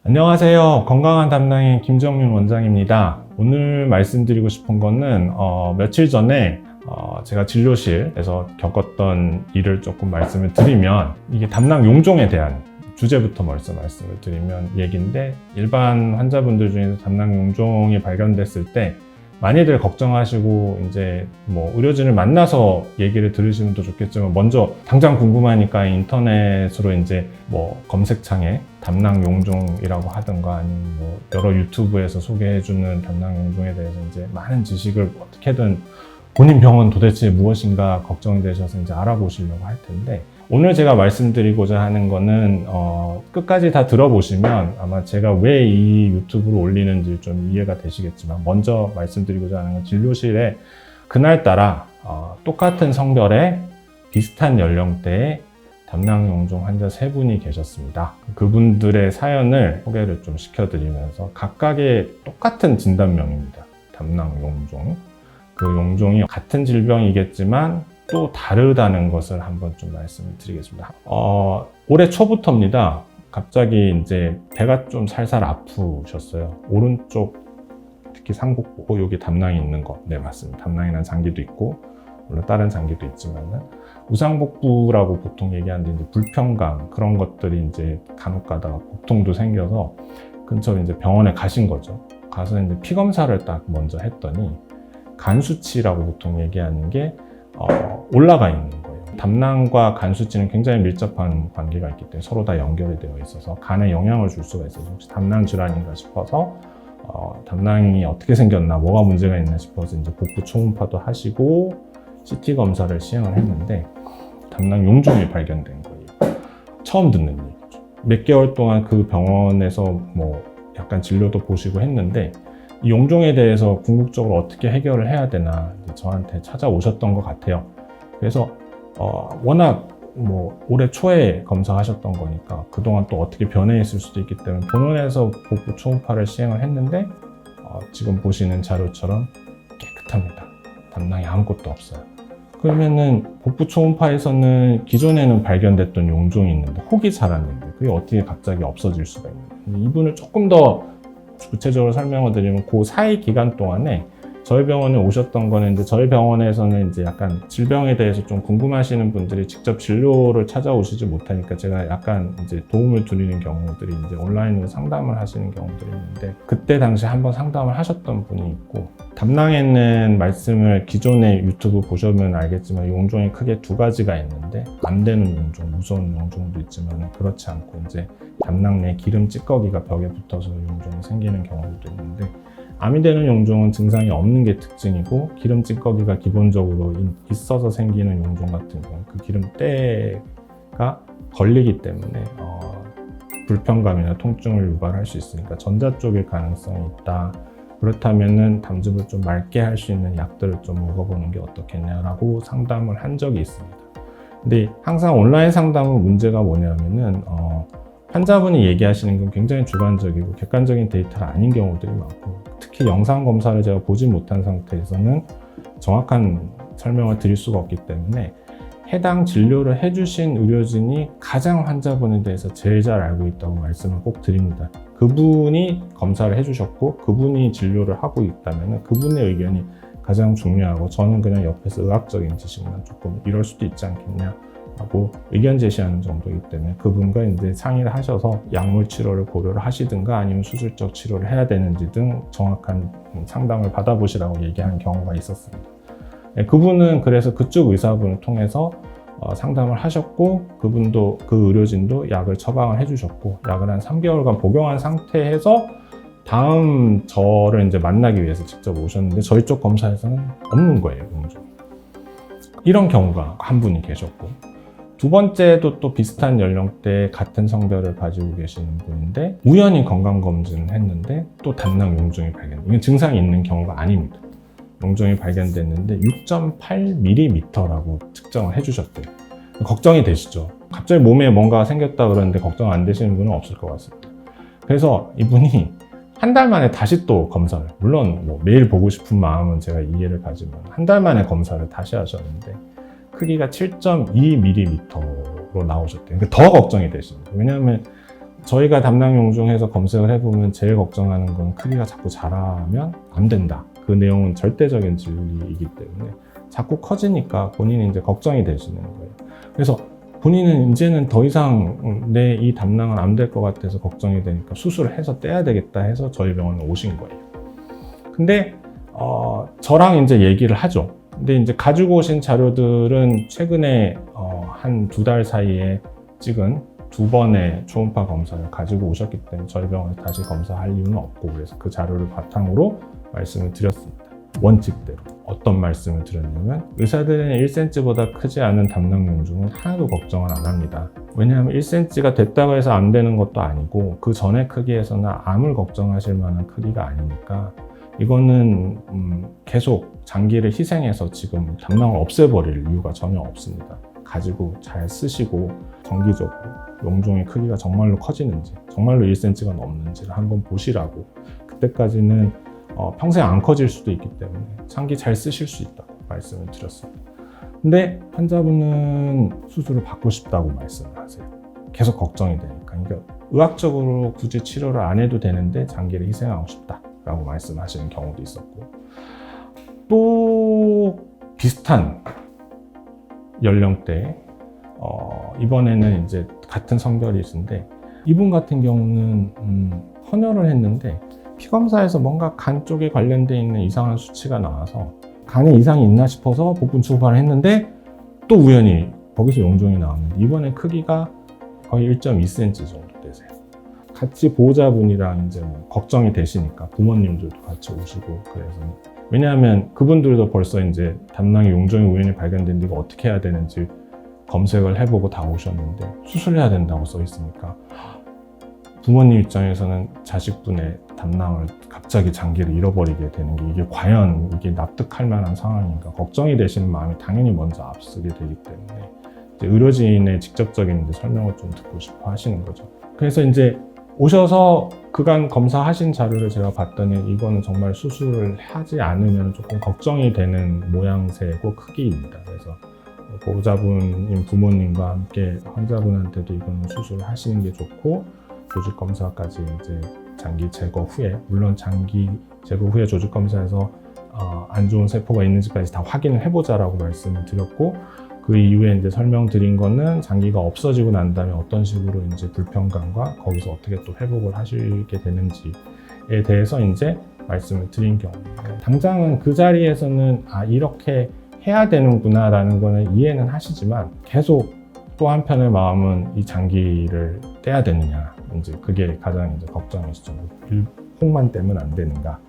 안녕하세요. 건강한 담당인 김정윤 원장입니다. 오늘 말씀드리고 싶은 거는 며칠 전에 제가 진료실에서 겪었던 일을 조금 말씀을 드리면, 이게 담낭 용종에 대한 주제부터 먼저 말씀을 드리면 얘기인데, 일반 환자분들 중에서 담낭 용종이 발견됐을 때 많이들 걱정하시고 이제 의료진을 만나서 얘기를 들으시면 더 좋겠지만, 먼저 당장 궁금하니까 인터넷으로 이제 검색창에 담낭 용종이라고 하든가 아니면 여러 유튜브에서 소개해주는 담낭 용종에 대해서 이제 많은 지식을 어떻게든 본인 병은 도대체 무엇인가 걱정이 되셔서 이제 알아보시려고 할 텐데, 오늘 제가 말씀드리고자 하는 거는 끝까지 다 들어보시면 아마 제가 왜 이 유튜브를 올리는지 좀 이해가 되시겠지만, 먼저 말씀드리고자 하는 건 진료실에 그날따라 똑같은 성별의 비슷한 연령대의 담낭 용종 환자 3분이 계셨습니다. 그분들의 사연을 소개를 좀 시켜드리면서, 각각의 똑같은 진단명입니다. 담낭 용종. 그 용종이 같은 질병이겠지만 또 다르다는 것을 한번 좀 말씀을 드리겠습니다. 올해 초부터입니다. 갑자기 이제 배가 좀 살살 아프셨어요. 오른쪽, 특히 상복부, 여기 담낭이 있는 거. 네, 맞습니다. 담낭이라는 장기도 있고, 물론 다른 장기도 있지만은, 우상복부라고 보통 얘기하는데, 이제 불편감, 그런 것들이 이제 간혹 가다가 복통도 생겨서 근처에 이제 병원에 가신 거죠. 가서 이제 피 검사를 딱 먼저 했더니, 간 수치라고 보통 얘기하는 게 올라가 있는 거예요. 담낭과 간 수치는 굉장히 밀접한 관계가 있기 때문에 서로 다 연결이 되어 있어서 간에 영향을 줄 수가 있어서, 혹시 담낭 질환인가 싶어서 담낭이 어떻게 생겼나, 뭐가 문제가 있나 싶어서 이제 복부 초음파도 하시고 CT 검사를 시행을 했는데, 담낭 용종이 발견된 거예요. 처음 듣는 얘기죠. 몇 개월 동안 그 병원에서 약간 진료도 보시고 했는데, 이 용종에 대해서 궁극적으로 어떻게 해결을 해야 되나 저한테 찾아오셨던 것 같아요. 그래서 워낙 올해 초에 검사하셨던 거니까 그동안 또 어떻게 변해 있을 수도 있기 때문에 본원에서 복부 초음파를 시행을 했는데, 지금 보시는 자료처럼 깨끗합니다. 담낭이 아무것도 없어요. 그러면은 복부 초음파에서는 기존에는 발견됐던 용종이 있는데 혹이 자랐는데 그게 어떻게 갑자기 없어질 수가 있는지, 이분을 조금 더 구체적으로 설명을 드리면, 그 사이 기간 동안에 저희 병원에 오셨던 거는, 이제 저희 병원에서는 이제 약간 질병에 대해서 좀 궁금하시는 분들이 직접 진료를 찾아오시지 못하니까 제가 약간 이제 도움을 드리는 경우들이, 이제 온라인으로 상담을 하시는 경우들이 있는데, 그때 당시 한번 상담을 하셨던 분이 있고, 담낭에는 말씀을 기존에 유튜브 보시면 알겠지만 용종이 크게 2가지가 있는데, 안 되는 용종, 무서운 용종도 있지만 그렇지 않고 이제 담낭 내 기름 찌꺼기가 벽에 붙어서 용종이 생기는 경우도 있는데, 암이 되는 용종은 증상이 없는 게 특징이고, 기름 찌꺼기가 기본적으로 있어서 생기는 용종 같은 경우는 그 기름때가 걸리기 때문에 불편감이나 통증을 유발할 수 있으니까 전자 쪽일 가능성이 있다. 그렇다면은 담즙을 좀 맑게 할 수 있는 약들을 좀 먹어보는 게 어떻겠냐라고 상담을 한 적이 있습니다. 근데 항상 온라인 상담은 문제가 뭐냐면은 환자분이 얘기하시는 건 굉장히 주관적이고 객관적인 데이터가 아닌 경우들이 많고, 특히 영상 검사를 제가 보지 못한 상태에서는 정확한 설명을 드릴 수가 없기 때문에, 해당 진료를 해주신 의료진이 가장 환자분에 대해서 제일 잘 알고 있다고 말씀을 꼭 드립니다. 그분이 검사를 해주셨고 그분이 진료를 하고 있다면 그분의 의견이 가장 중요하고, 저는 그냥 옆에서 의학적인 지식만 조금 이럴 수도 있지 않겠냐 하고 의견 제시하는 정도이기 때문에, 그분과 이제 상의를 하셔서 약물 치료를 고려를 하시든가 아니면 수술적 치료를 해야 되는지 등 정확한 상담을 받아보시라고 얘기하는 경우가 있었습니다. 그분은 그래서 그쪽 의사분을 통해서 상담을 하셨고, 그분도, 그 의료진도 약을 처방을 해주셨고, 약을 한 3개월간 복용한 상태에서 다음 저를 이제 만나기 위해서 직접 오셨는데, 저희 쪽 검사에서는 없는 거예요, 용종. 이런 경우가 한 분이 계셨고, 2번째도 또 비슷한 연령대에 같은 성별을 가지고 계시는 분인데, 우연히 건강검진을 했는데 또 담낭 용종이 발견돼요. 이건 증상이 있는 경우가 아닙니다. 용종이 발견됐는데 6.8mm라고 측정을 해주셨대요. 걱정이 되시죠? 갑자기 몸에 뭔가 생겼다 그러는데 걱정 안 되시는 분은 없을 것 같습니다. 그래서 이분이 한 달 만에 다시 또 검사를, 물론 매일 보고 싶은 마음은 제가 이해를 가지만 한 달 만에 검사를 다시 하셨는데 크기가 7.2mm로 나오셨대요. 그러니까 더 걱정이 되십니다. 왜냐하면 저희가 담낭용중해서 검색을 해보면 제일 걱정하는 건 크기가 자꾸 자라면 안 된다. 그 내용은 절대적인 진리이기 때문에 자꾸 커지니까 본인이 이제 걱정이 되시는 거예요. 그래서 본인은 이제는 더 이상 내 이 담낭은 안 될 것 같아서 걱정이 되니까 수술을 해서 떼야 되겠다 해서 저희 병원에 오신 거예요. 근데 저랑 이제 얘기를 하죠. 근데 이제 가지고 오신 자료들은 최근에 한 2달 사이에 찍은 2번의 초음파 검사를 가지고 오셨기 때문에 저희 병원에 다시 검사할 이유는 없고, 그래서 그 자료를 바탕으로 말씀을 드렸습니다. 원칙대로. 어떤 말씀을 드렸냐면, 의사들은 1cm보다 크지 않은 담낭용중은 하나도 걱정을 안 합니다. 왜냐하면 1cm가 됐다고 해서 안 되는 것도 아니고 그 전의 크기에서는 암을 걱정하실 만한 크기가 아니니까 이거는 계속 장기를 희생해서 지금 담낭을 없애버릴 이유가 전혀 없습니다. 가지고 잘 쓰시고 정기적으로 용종의 크기가 정말로 커지는지, 정말로 1cm가 넘는지를 한번 보시라고. 그때까지는 평생 안 커질 수도 있기 때문에 장기 잘 쓰실 수 있다고 말씀을 드렸습니다. 근데 환자분은 수술을 받고 싶다고 말씀을 하세요. 계속 걱정이 되니까. 그러니까 의학적으로 굳이 치료를 안 해도 되는데 장기를 희생하고 싶다라고 말씀하시는 경우도 있었고, 또 비슷한 연령대 이번에는 이제 같은 성별이신데, 이분 같은 경우는 헌혈을 했는데 피검사에서 뭔가 간 쪽에 관련되어 있는 이상한 수치가 나와서 간에 이상이 있나 싶어서 복분 초음파를 했는데 또 우연히 거기서 용종이 나왔는데 이번에 크기가 거의 1.2cm 정도 되세요. 같이 보호자분이랑 이제 뭐 걱정이 되시니까 부모님들도 같이 오시고, 그래서 왜냐하면 그분들도 벌써 이제 담낭에 용종이 우연히 발견됐는데 이거 어떻게 해야 되는지 검색을 해보고 다 오셨는데 수술해야 된다고 써 있으니까 부모님 입장에서는 자식분의 담낭을 갑자기 장기를 잃어버리게 되는 게 이게 과연 이게 납득할 만한 상황인가 걱정이 되시는 마음이 당연히 먼저 앞서게 되기 때문에 이제 의료진의 직접적인 이제 설명을 좀 듣고 싶어 하시는 거죠. 그래서 이제 오셔서 그간 검사하신 자료를 제가 봤더니 이거는 정말 수술을 하지 않으면 조금 걱정이 되는 모양새고 크기입니다. 그래서 보호자분인 부모님과 함께 환자분한테도 이거는 수술을 하시는 게 좋고, 조직 검사까지 이제 장기 제거 후에, 물론 장기 제거 후에 조직 검사에서 안 좋은 세포가 있는지까지 다 확인을 해보자라고 말씀을 드렸고, 그 이후에 이제 설명드린 거는 장기가 없어지고 난 다음에 어떤 식으로 이제 불편감과 거기서 어떻게 또 회복을 하시게 되는지에 대해서 이제 말씀을 드린 경우입니다. 당장은 그 자리에서는 이렇게 해야 되는구나 라는 거는 이해는 하시지만 계속 또 한편의 마음은 이 장기를 떼야 되느냐, 이제 그게 가장 이제 걱정이시죠. 일폭만 떼면 안 되는가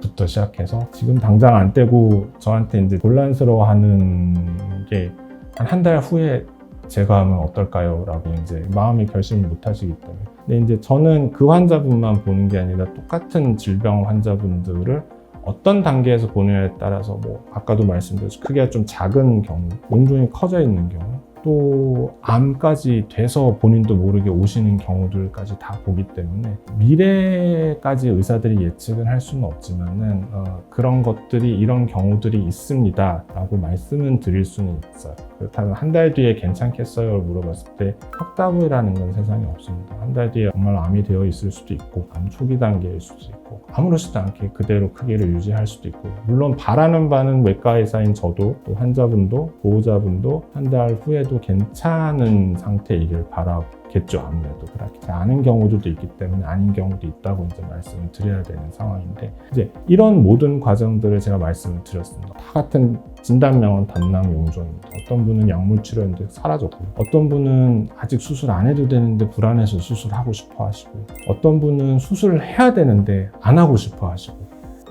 부터 시작해서 지금 당장 안 떼고 저한테 이제 곤란스러워하는 게 한 달 후에 제가 하면 어떨까요? 라고 이제 마음의 결심을 못 하시기 때문에. 근데 이제 저는 그 환자분만 보는 게 아니라 똑같은 질병 환자분들을 어떤 단계에서 보느냐에 따라서 뭐 아까도 말씀드렸죠. 크기가 좀 작은 경우, 용종이 커져 있는 경우, 또 암까지 돼서 본인도 모르게 오시는 경우들까지 다 보기 때문에 미래까지 의사들이 예측은 할 수는 없지만은 그런 것들이, 이런 경우들이 있습니다 라고 말씀은 드릴 수는 있어요. 그렇다면 한 달 뒤에 괜찮겠어요? 물어봤을 때 확답이라는 건 세상에 없습니다. 한 달 뒤에 정말 암이 되어 있을 수도 있고, 암 초기 단계일 수도 있고, 아무렇지도 않게 그대로 크기를 유지할 수도 있고, 물론 바라는 바는 외과 의사인 저도, 또 환자분도, 보호자분도 한 달 후에도 괜찮은 상태이길 바라겠죠. 아무래도 그렇게 아는 경우들도 있기 때문에 아닌 경우도 있다고 이제 말씀을 드려야 되는 상황인데, 이제 이런 모든 과정들을 제가 말씀을 드렸습니다. 다 같은 진단명은 담낭 용종입니다. 어떤 분은 약물 치료했는데 사라졌고, 어떤 분은 아직 수술 안 해도 되는데 불안해서 수술하고 싶어 하시고, 어떤 분은 수술을 해야 되는데 안 하고 싶어 하시고,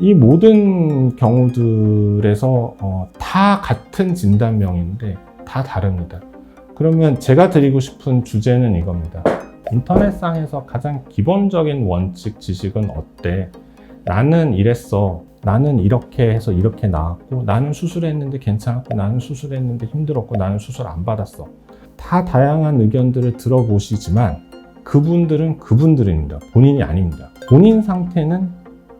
이 모든 경우들에서 다 같은 진단명인데 다 다릅니다. 그러면 제가 드리고 싶은 주제는 이겁니다. 인터넷상에서 가장 기본적인 원칙 지식은 어때? 나는 이랬어. 나는 이렇게 해서 이렇게 나왔고, 나는 수술했는데 괜찮았고, 나는 수술했는데 힘들었고, 나는 수술 안 받았어. 다 다양한 의견들을 들어보시지만 그분들은 그분들입니다. 본인이 아닙니다. 본인 상태는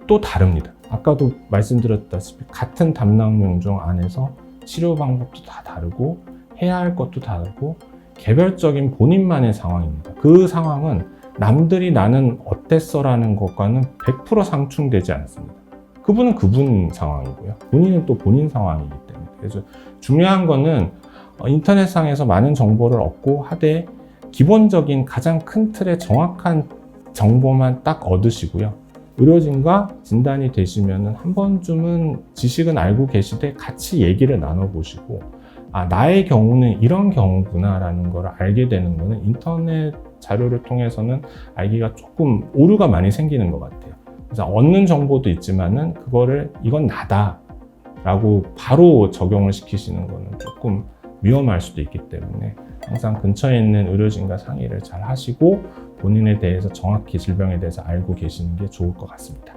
또 다릅니다. 아까도 말씀드렸다시피 같은 담낭 용종 안에서 치료 방법도 다 다르고 해야 할 것도 다르고 개별적인 본인만의 상황입니다. 그 상황은 남들이 나는 어땠어라는 것과는 100% 상충되지 않습니다. 그분은 그분 상황이고요. 본인은 또 본인 상황이기 때문에. 그래서 중요한 거는 인터넷상에서 많은 정보를 얻고 하되 기본적인 가장 큰 틀의 정확한 정보만 딱 얻으시고요. 의료진과 진단이 되시면은 한 번쯤은 지식은 알고 계시되 같이 얘기를 나눠보시고 나의 경우는 이런 경우구나라는 걸 알게 되는 거는 인터넷 자료를 통해서는 알기가 조금 오류가 많이 생기는 것 같아요. 그래서 얻는 정보도 있지만은 그거를 이건 나다 라고 바로 적용을 시키시는 거는 조금 위험할 수도 있기 때문에 항상 근처에 있는 의료진과 상의를 잘 하시고 본인에 대해서 정확히 질병에 대해서 알고 계시는 게 좋을 것 같습니다.